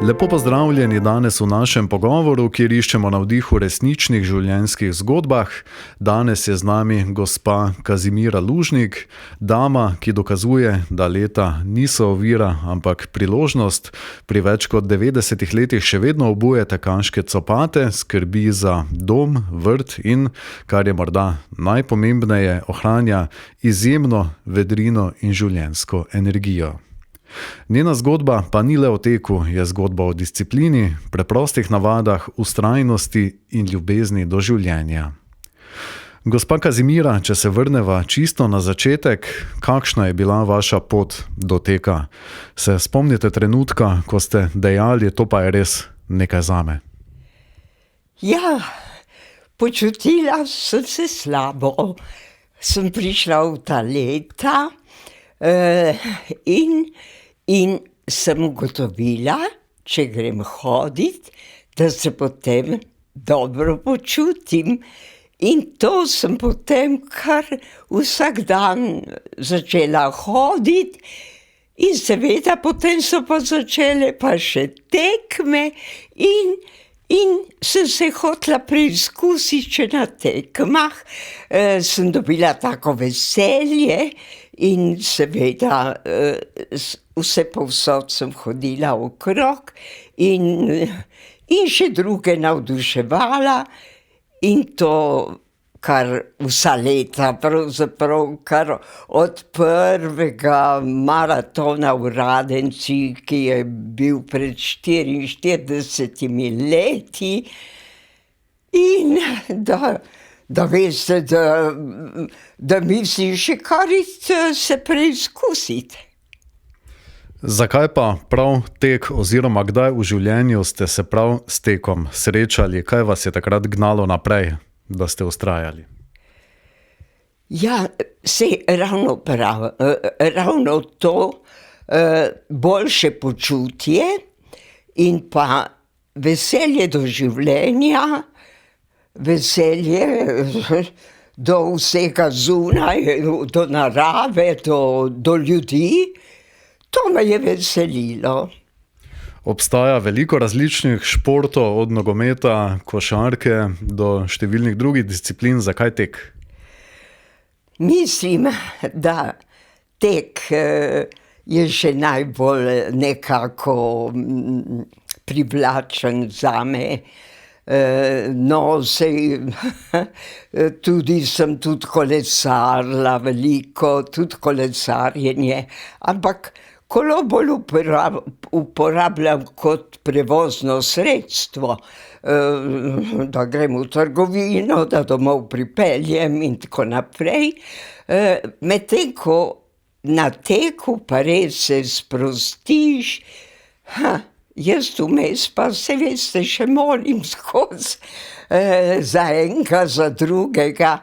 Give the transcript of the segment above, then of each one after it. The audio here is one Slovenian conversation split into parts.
Lepo pozdravljeni danes v našem pogovoru, kjer iščemo navdih v resničnih življenjskih zgodbah. Danes je z nami gospa Kazimira Lužnik, dama, ki dokazuje, da leta niso ovira, ampak priložnost. Pri več kot 90 letih še vedno obuje tekaške copate, skrbi za dom, vrt in, kar je morda najpomembneje, ohranja izjemno vedrino in življenjsko energijo. Njena zgodba pa ni le o teku, je zgodba o disciplini, preprostih navadah, vztrajnosti in ljubezni do življenja. Gospa Kazimira, če se vrneva čisto na začetek, kakšna je bila vaša pot do teka? Se spomnite trenutka, ko ste dejali, to pa je res nekaj zame? Ja, počutila sem se slabo. Sem prišla v ta leta in sem ugotovila, če grem hodit, da se potem dobro počutim. In to sem potem kar vsak dan začela hodit in seveda potem so pa začele pa še tekme in sem se hotela preizkusiti, če na tekmah sem dobila tako veselje in seveda vse povsod sem hodila okrog in še druge navduševala in to kar vsa leta, pravzaprav kar od prvega maratona v Radenci, ki je bil pred 44 leti, in da veste, da mislim še kar se preizkusiti. Zakaj pa prav tek oziroma kdaj v življenju ste se prav s tekom srečali? Kaj vas je takrat gnalo naprej, da ste vztrajali? Ja, ravno to boljše počutje in pa veselje do življenja, veselje do vsega zunaj, do narave, do ljudi. To me je veselilo. Obstaja veliko različnih športov, od nogometa, košarke do številnih drugih disciplin. Zakaj tek? Mislim, da tek je še najbolj nekako privlačen zame. No, tudi sem tudi kolesarila veliko, tudi kolesarjenje, ampak kolo bolj uporabljam kot prevozno sredstvo, da grem v trgovino, da domov pripeljem in tako naprej. Medtem ko na teku pa res se sprostiš, jaz vmes pa se veste, še molim skozi za enega, za drugega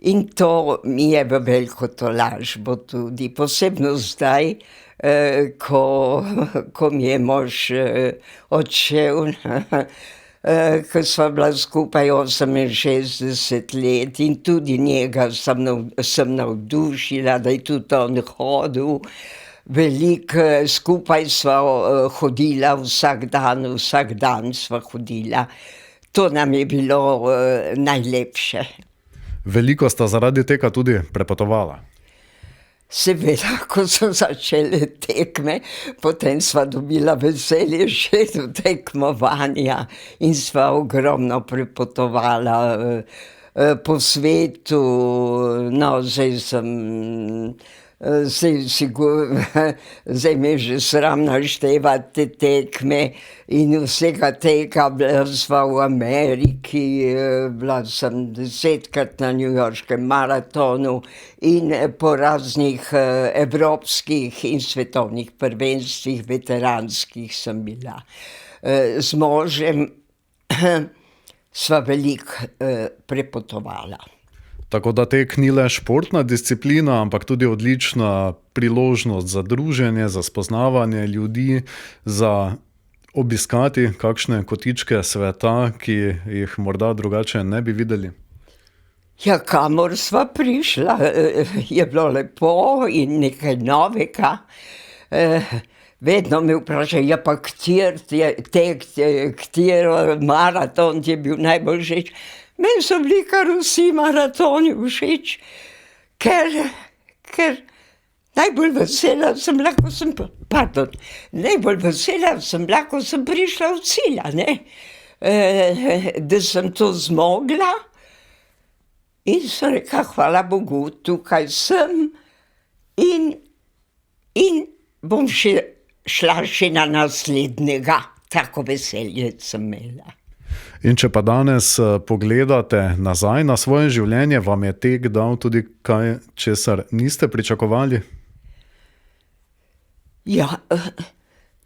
in to mi je v veliko tolažbo tudi, posebno zdaj, ko mi je mož odšel, ko sva bila skupaj 68 let in tudi njega sem navdušila, da je tudi on hodil. Veliko skupaj sva hodila vsak dan sva hodila. To nam je bilo najlepše. Veliko sta zaradi tega tudi prepotovala? Seveda, ko so začele tekme, potem sva dobila veselje še do tekmovanja in sva ogromno prepotovala po svetu. No, zdaj me že sram naštevati te tekme in vsega tega. Bila sva v Ameriki, bila sem 10-krat na newyorškem maratonu in po raznih evropskih in svetovnih prvenstvih veteranskih sem bila. Z možem sva veliko prepotovala. Tako da tek ni le športna disciplina, ampak tudi odlična priložnost za druženje, za spoznavanje ljudi, za obiskati kakšne kotičke sveta, ki jih morda drugače ne bi videli. Ja, kamor sva prišla, je bilo lepo in nekaj novega. vedno me vprašajo, ja pa katero maraton ti je bil najbolj všeč. Meni so bili kar vsi maratoni všeč, ker najbolj vesela sem lahko sem prišla v cilj, a ne. Da sem to zmogla in sem rekla, hvala Bogu, tukaj sem in bom šla še na naslednjega. Tako veselje sem imela. In če pa danes pogledate nazaj na svoje življenje, vam je tek dal tudi kaj, česar niste pričakovali? Ja,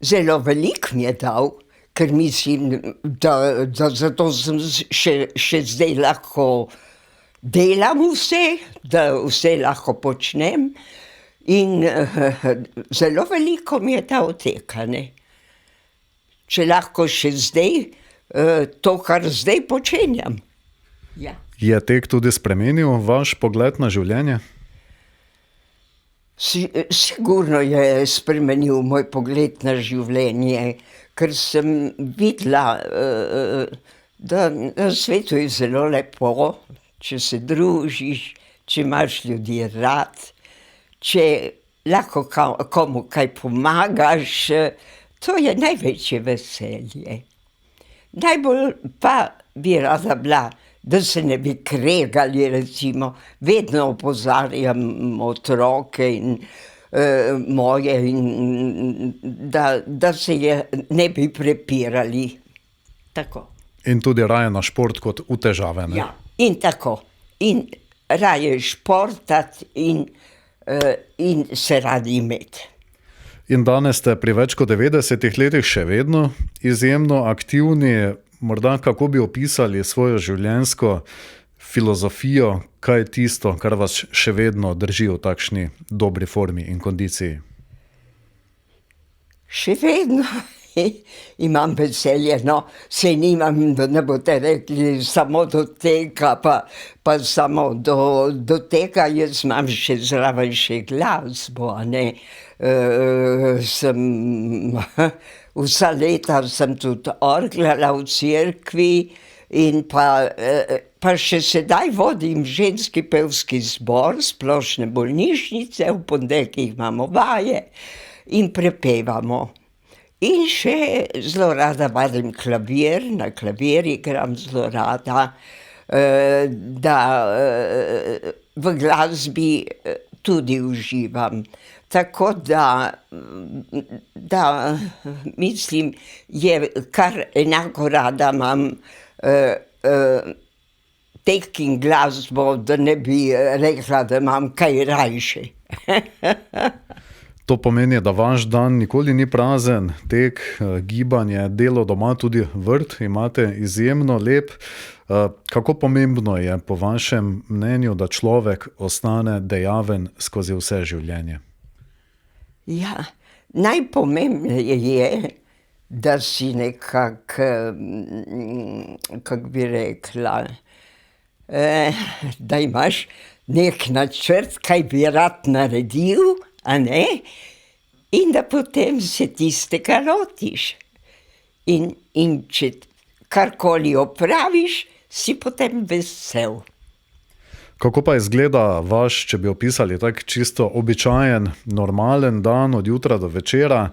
zelo veliko mi je dal, ker mislim, da zato sem še zdaj lahko delam vse, da vse lahko počnem. In zelo veliko mi je dal tek, a ne. Če lahko še zdaj, to, kar zdaj počenjam. Ja. Je tek tudi spremenil vaš pogled na življenje? Sigurno je spremenil moj pogled na življenje, ker sem videla, da na svetu je zelo lepo, če se družiš, če imaš ljudi rad, če lahko komu kaj pomagaš, to je največje veselje. Najbolj pa bi rada bila, da se ne bi kregali, recimo, vedno opozarjam otroke in moje, in da se ne bi prepirali. Tako. In tudi raje na šport kot v težave, ne? Ja, in tako. In raje športati in se radi imeti. In danes ste pri več kot 90 letih še vedno izjemno aktivni. Morda kako bi opisali svojo življenjsko filozofijo, kaj je tisto, kar vas še vedno drži v takšni dobri formi in kondiciji? Še vedno imam veselje, no, saj nimam, da ne boste rekli, samo do tega, pa samo do tega, jaz imam še zraven še glasbo, a ne. Vsa leta sem tudi orglala v cerkvi in pa še sedaj vodim ženski pevski zbor splošne bolnišnice, v ponedeljkih imamo vaje in prepevamo. In še zelo rada vadim klavir, na klavir igram zelo rada, da v glasbi tudi uživam. Tako da mislim, je kar enako rada imam tek in glasbo, da ne bi rekla, da imam kaj rajše. To pomeni, da vaš dan nikoli ni prazen, tek, gibanje, delo doma, tudi vrt imate izjemno lep. Kako pomembno je po vašem mnenju, da človek ostane dejaven skozi vse življenje? Ja, najpomembneje je, da si nekako, kako bi rekla, da imaš nek načrt, kaj bi rad naredil, a ne? In da potem se tistega lotiš. In če karkoli opraviš, si potem vesel. Kako pa izgleda vaš, če bi opisali tak čisto običajen, normalen dan od jutra do večera?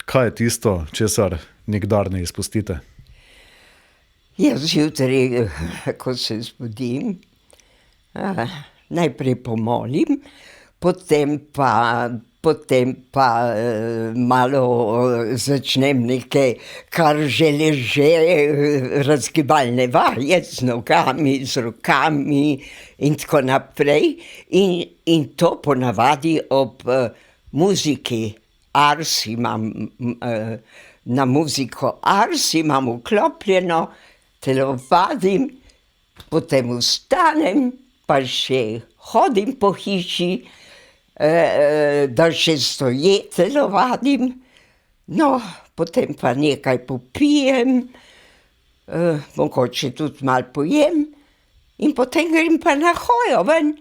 Kaj je tisto, česar nikdar ne izpustite? Jaz zjutraj, ko se zbudim, najprej pomolim, potem pa malo začnem nekaj, kar že leže, razgibalne vaje z nogami, z rokami in tako naprej. In to ponavadi ob muziki Ars imam, na muziko Ars imam vklopljeno, telovadim, potem vstanem, pa še hodim po hiši, da še stoje telovadim, no, potem pa nekaj popijem, mogoče tudi malo pojem in potem grem pa na hojo ven,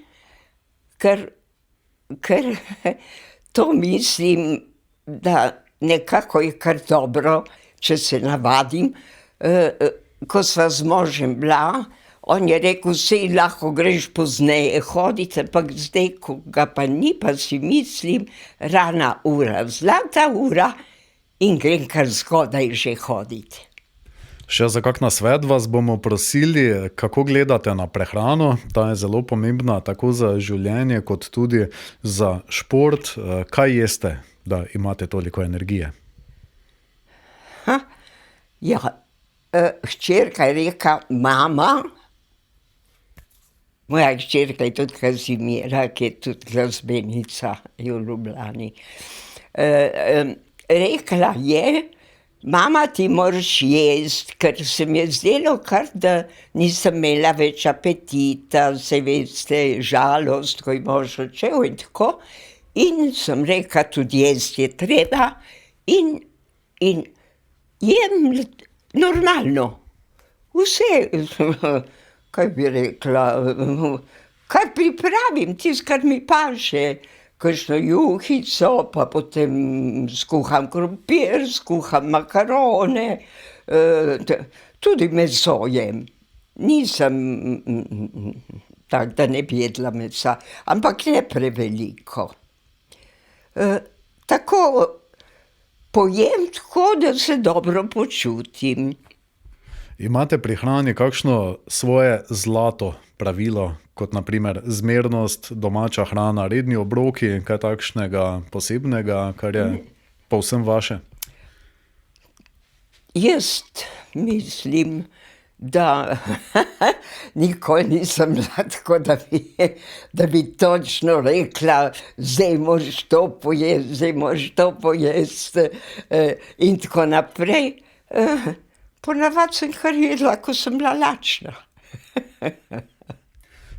ker to mislim, da nekako je kar dobro, če se navadim. Ko sva z možem bila, on je rekel, saj lahko greš pozneje hoditi, ampak zdaj, ko ga pa ni, pa si mislim, rana ura, zlata ura in grem kar zgodaj že hoditi. Še za kak nasvet vas bomo prosili, kako gledate na prehrano. Ta je zelo pomembna tako za življenje, kot tudi za šport. Kaj jeste, da imate toliko energije? Ja, hčerka je rekla, mama, moja hčerka je tudi Kazimira, ki je tudi glasbenica, je v Ljubljani. Rekla je, mama, ti moraš jesti, ker se mi je zdelo kar, da nisem imela več apetita, saj veste, žalost, ko je mož odšel in tako. In sem rekla, tudi jesti je treba in jem normalno. Vse, kaj bi rekla, kar pripravim, tisto, kar mi paše. Kakšno juhico, pa potem skuham krompir, skuham makarone, tudi meso jem. Nisem tak, da ne bi jedla mesa, ampak ne preveliko. Tako pojem tako, da se dobro počutim. Imate pri hrani kakšno svoje zlato pravilo, kot na primer zmernost, domača hrana, redni obroki, kaj takšnega posebnega, kar je povsem vaše? Jaz mislim, da nikoli nisem bila tako, da bi točno rekla, zdaj moraš to pojesti, zdaj moraš to pojesti in tako naprej. Ponavadi sem kar jedla, ko sem bila lačna.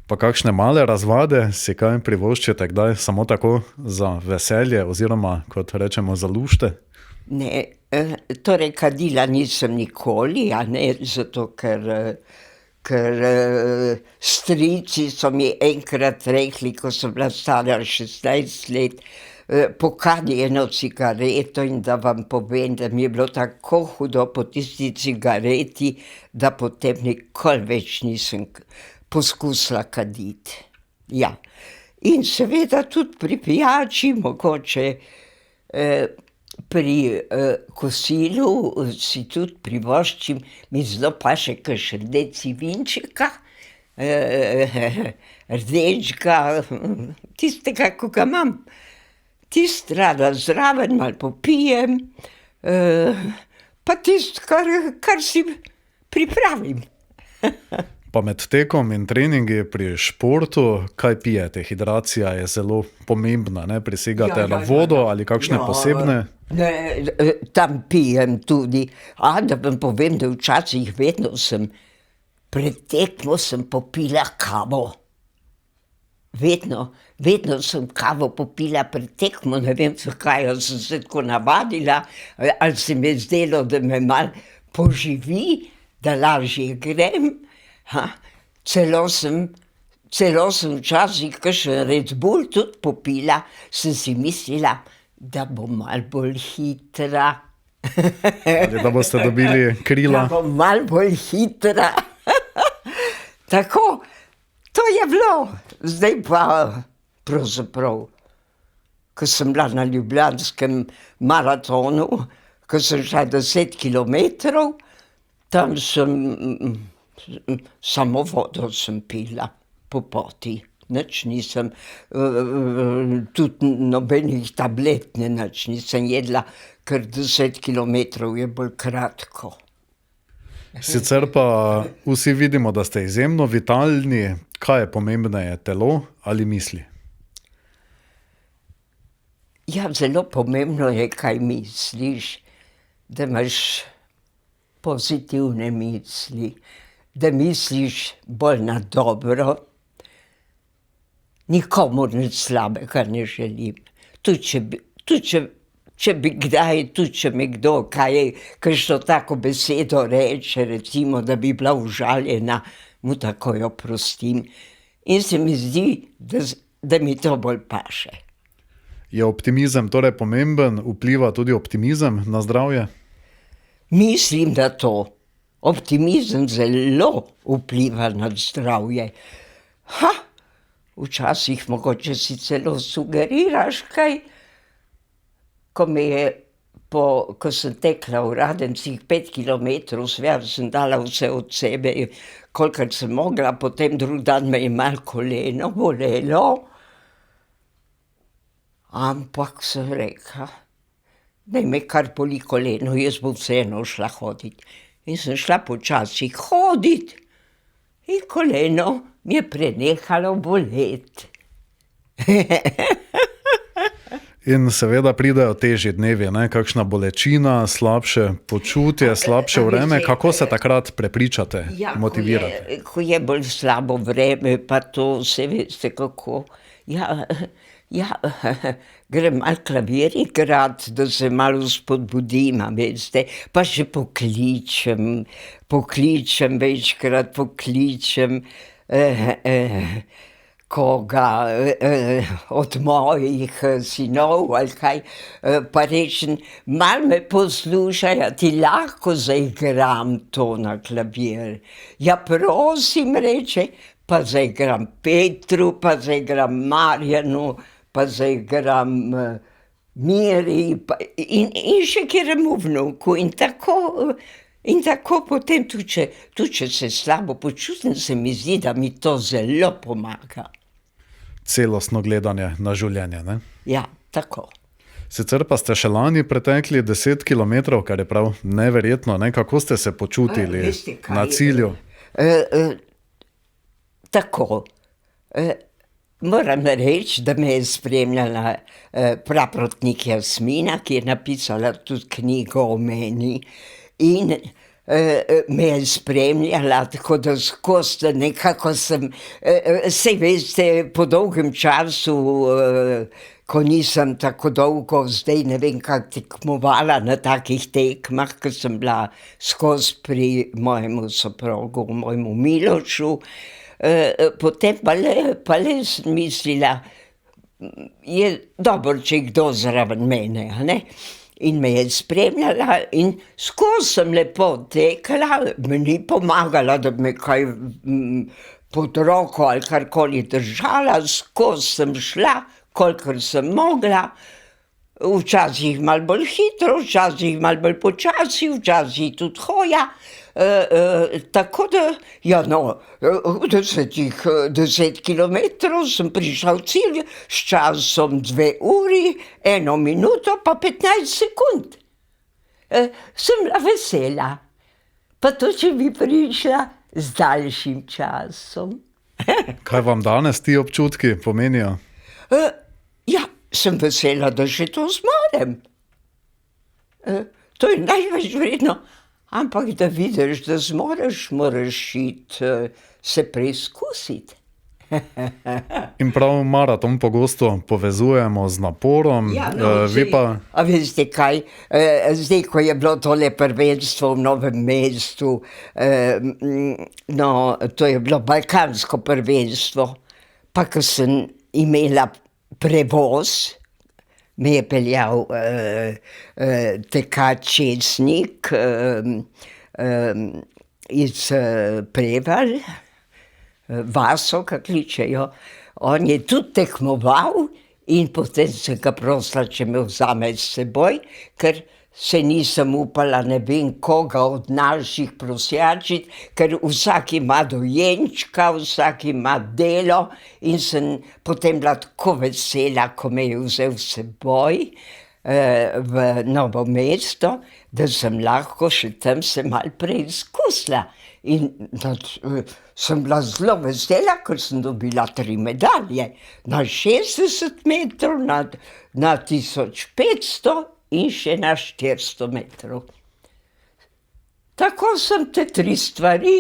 Pa kakšne male razvade si kaj privoščite kdaj samo tako za veselje oziroma, kot rečemo, za lušte? Ne, torej kadila nisem nikoli, a ne, zato ker strici so mi enkrat rekli, ko sem bila stara 16 let, pokadi eno cigareto in da vam povem, da mi je bilo tako hudo po tisti cigareti, da potem nikoli več nisem poskusila kaditi. Ja. In seveda tudi pri pijači, mogoče pri kosilu si tudi privoščim, mi zelo paše kakšen deci vinčka, rdečega, tistega, ko ga imam. Tisto rada zraven malo popijem, pa tisto, kar si pripravim. Pa med tekom in treningi pri športu, kaj pijete? Hidracija je zelo pomembna, ne? Prisegate na vodo ali kakšne posebne? Ne, tam pijem tudi. Da vam povem, da včasih vedno pred tekmo sem popila kavo. Vedno sem kavo popila pred tekmo, ne vem zakaj, ali sem se tako navadila, ali se mi je zdelo, da me malo poživi, da lažje grem. Celo sem včasih kakšen Red Bull tudi popila, sem si mislila, da bom malo bolj hitra. Ali da boste dobili krila? Da bom malo bolj hitra. Tako, to je bilo. Zdaj pa pravzaprav, ko sem bila na ljubljanskem maratonu, ko sem šla 10 kilometrov, tam samo vodo sem pila po poti. Nič nisem, tudi nobenih tablet, nič nisem jedla, ker 10 kilometrov je bolj kratko. Sicer pa vsi vidimo, da ste izjemno vitalni. Kaj je pomembneje, telo ali misli? Ja, zelo pomembno je, kaj misliš, da imaš pozitivne misli, da misliš bolj na dobro. Nikomur nič slabega ne želim. Tudi če bi kdaj, tudi če mi kdo kakšno tako besedo reče, recimo, da bi bila užaljena, mu takoj oprostim. In se mi zdi, da mi to bolj paše. Je optimizem torej pomemben, vpliva tudi optimizem na zdravje? Mislim, da to. Optimizem zelo vpliva na zdravje. Včasih mogoče si celo sugeriraš kaj, ko sem tekla v Radencih 5 kilometrov, sem dala vse od sebe, kolikor sem mogla, potem drug dan me je malo koleno bolelo. Ampak sem rekla, naj me kar boli koleno, jaz bom vseeno šla hoditi. In sem šla počasi hoditi in koleno mi je prenehalo boleti. In seveda pridejo težji dnevi, ne? Kakšna bolečina, slabše počutje, slabše vreme. Kako se takrat prepričate, motivirate? Ko je bolj slabo vreme, pa to se veste kako. Grem malo klavir igrat, da se malo spodbudim, veste, pa še pokličem, večkrat pokličem koga od mojih sinov ali kaj, pa rečem, malo me poslušaj, a ti lahko zaigram to na klavir. Ja, prosim, reče, pa zaigram Petru, pa zaigram Marjanu, pa zaigram Miri in še kateremu vnuku in tako potem tudi, če se slabo počutim, se mi zdi, da mi to zelo pomaga. Celostno gledanje na življenje, ne? Ja, tako. Sicer pa ste še lani pretekli 10 kilometrov, kar je prav neverjetno, ne? Kako ste se počutili na cilju? Tako. Moram reči, da me je spremljala praprotnik Jasmina, ki je napisala tudi knjigo o meni in me je spremljala, tako da skozi nekako sem, saj veste, po dolgem času, ko nisem tako dolgo, zdaj ne vem kako tekmovala na takih tekmah, ko sem bila skozi pri mojemu soprogu, mojemu Milošu, potem pa le sem mislila, je dobro, če je kdo zraven mene, a ne? In me je spremljala in skozi sem lepo tekla, mi ni pomagala, da bi me kaj pod roko ali karkoli držala, skozi sem šla, kolikor sem mogla, včasih malo bolj hitro, včasih malo bolj počasi, včasih tudi hoja, tako da, ja no, v 10 kilometrov sem prišla v cilj s časom 2 uri, 1 minuto pa 15 sekund. Sem bila vesela, pa to, če bi prišla z daljšim časom. Kaj vam danes ti občutki pomenijo? Ja, sem vesela, da še to zmorem. To je največ vredno. Ampak da vidiš, da zmoreš, moraš iti se preizkusiti. In prav maraton pogosto povezujemo z naporom, vi pa... A veste kaj, zdaj, ko je bilo tole prvenstvo v Novem mestu, no, to je bilo balkansko prvenstvo, pa ko sem imela prevoz, me je peljal tekač Česnik iz Prevalj, Vaso, kako kličejo. On je tudi tekmoval in potem sem ga prosila, če me vzame s seboj, ker se nisem upala ne vem koga od naših prosjačiti, ker vsak ima dojenčka, vsak ima delo in sem potem bila tako vesela, ko me je vzel s seboj v Novo mesto, da sem lahko še tam se malo preizkusila. In sem bila zelo vesela, ker sem dobila 3 medalje, na 60 metrov, na 1500 in še na 400 metrov. Tako sem te 3 stvari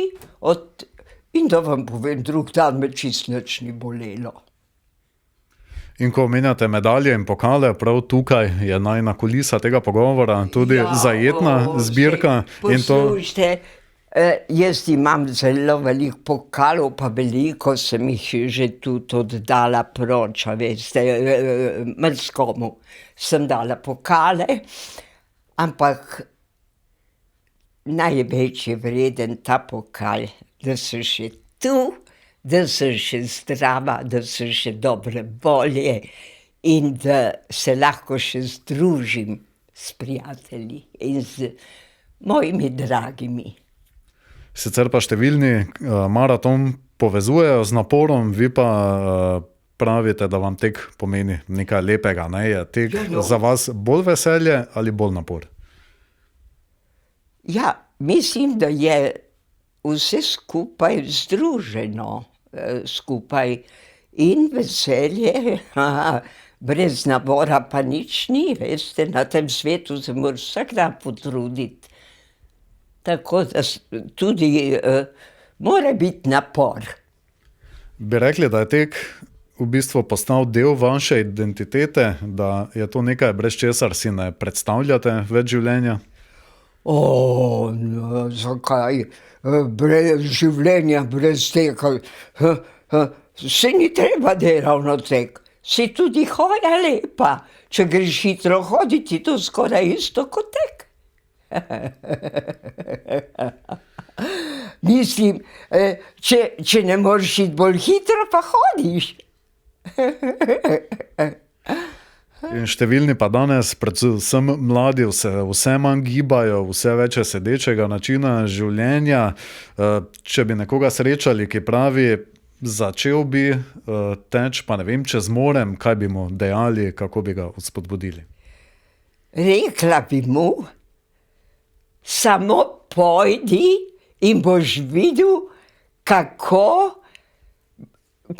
in da vam povem, drug dan me čisto nič ni bolelo. In ko omenjate medalje in pokale, prav tukaj je najina kulisa tega pogovora, tudi zajetna zbirka. Poslušajte, Jaz imam zelo veliko pokalov, pa veliko sem jih že tudi oddala proč, a veste, marsikomu sem dala pokale, ampak največ je vreden ta pokal, da sem še tu, da sem še zdrava, da sem še dobre volje in da se lahko še združim s prijatelji in z mojimi dragimi. Sicer pa številni maraton povezujejo z naporom, vi pa pravite, da vam tek pomeni nekaj lepega. Ne? Je tek za vas bolj veselje ali bolj napor? Ja, mislim, da je vse skupaj združeno skupaj in veselje, brez napora pa nič ni, veste, na tem svetu se moraš vsak dan potruditi. Tako da tudi mora biti napor. Bi rekli, da je tek v bistvu postal del vaše identitete, da je to nekaj, brez česar si ne predstavljate več življenja? No, zakaj? Brez življenja, brez tega. Se ni treba, da je ravno tek. Se tudi hoja lepa. Če greš hitro hoditi, to skoraj isto kot tek. Mislim, če ne moreš iti bolj hitro, pa hodiš. In številni pa danes, predvsem mladi, vse manj gibajo, vse več je sedečega načina življenja. Če bi nekoga srečali, ki pravi, začel bi teč, pa ne vem, če zmorem, kaj bi mu dejali, kako bi ga spodbudili? Rekla bi mu, samo pojdi in boš videl, kako,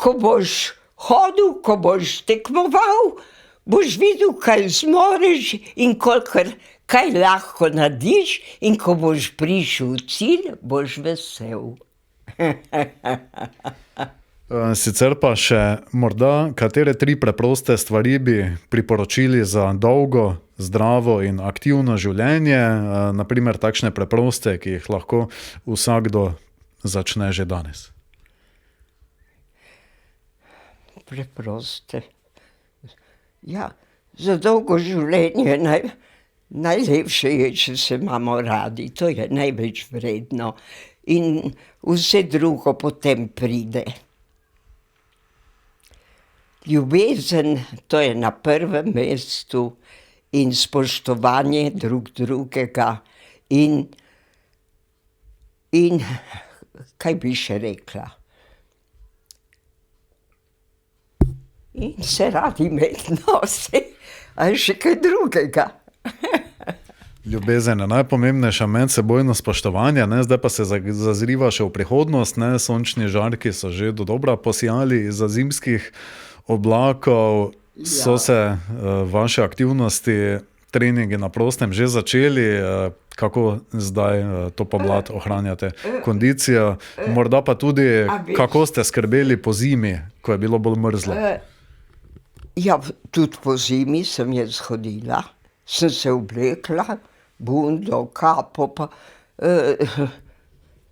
ko boš hodil, ko boš tekmoval, boš videl, kaj zmoreš in kolikor kaj lahko narediš, in ko boš prišel v cilj, boš vesel. Sicer pa še morda, katere 3 preproste stvari bi priporočili za dolgo, zdravo in aktivno življenje, na primer takšne preproste, ki jih lahko vsakdo začne že danes? Preproste. Ja, za dolgo življenje najlepše je, če se imamo radi, to je največ vredno in vse drugo potem pride. Ljubezen, to je na prvem mestu in spoštovanje drug drugega in kaj bi še rekla? In se radi imeti, no, ali še kaj drugega. Ljubezen je najpomembnejša, medsebojno spoštovanje, ne? Zdaj pa se zazriva še v prihodnost, ne? Sončni žarki so že dodobra posijali izza zimskih oblakov, so se vaše aktivnosti, treningi na prostem že začeli, kako zdaj to pomlad ohranjate kondicijo, morda pa tudi, kako ste skrbeli po zimi, ko je bilo bolj mrzlo? Ja, tudi po zimi sem jaz hodila, sem se oblekla, bundo, kapo, pa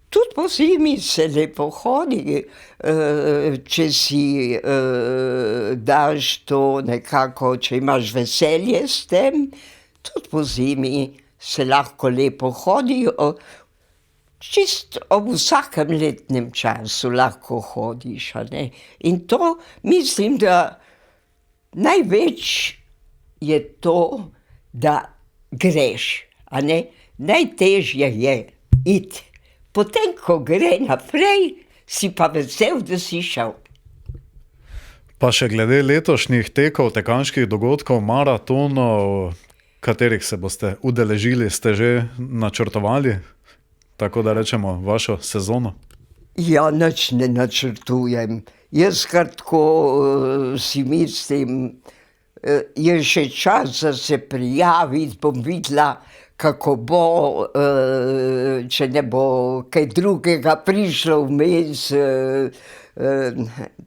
tudi po zimi se lepo hodi, če si daš to nekako, če imaš veselje s tem, tudi po zimi se lahko lepo hodi, čist ob vsakem letnem času lahko hodiš, a ne. In to mislim, da največ je to, da greš, a ne. Najtežje je iti. Potem, ko gre naprej, si pa vesel, da si šel. Pa še glede letošnjih tekov, tekaških dogodkov, maratonov, katerih se boste udeležili, ste že načrtovali, tako da rečemo, vašo sezono? Ja, nič ne načrtujem. Jaz kar tako si mislim, je še čas za se prijaviti, bom videla, kako bo, če ne bo kaj drugega prišlo vmes,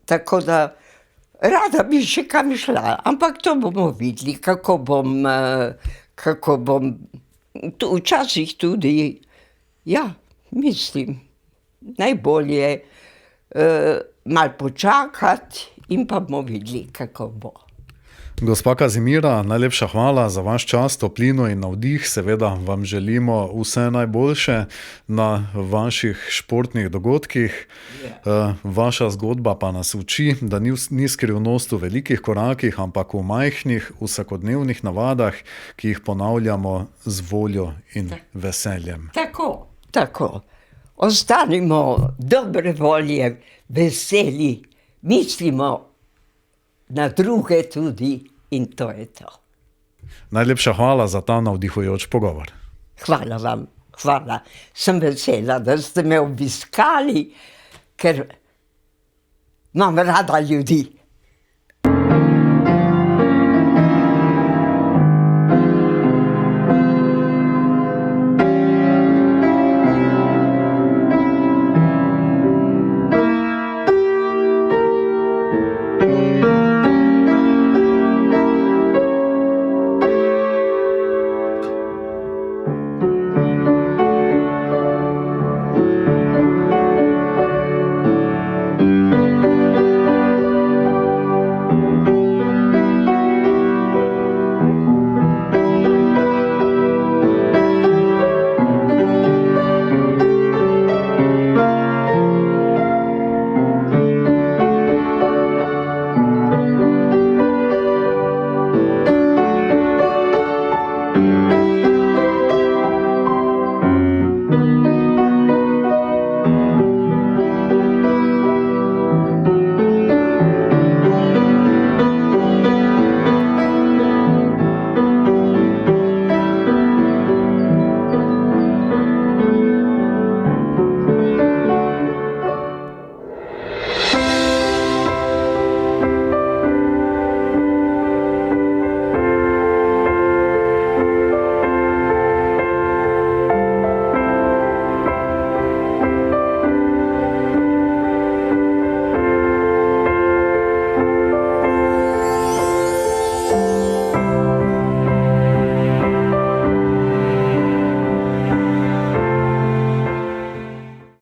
tako da rada bi še kam šla, ampak to bomo videli, kako bom, včasih tudi, ja, mislim, najbolje malo počakati in pa bomo videli, kako bo. Gospa Kazimira, najlepša hvala za vaš čas, toplino in navdih. Seveda vam želimo vse najboljše na vaših športnih dogodkih. Vaša zgodba pa nas uči, da ni skrivnost v velikih korakih, ampak v majhnih, vsakodnevnih navadah, ki jih ponavljamo z voljo in veseljem. Tako. Ostanimo dobre volje, veseli, mislimo na druge tudi in to je to. Najlepša hvala za ta navdihujoč pogovor. Hvala vam, hvala. Sem vesela, da ste me obiskali, ker imam rada ljudi.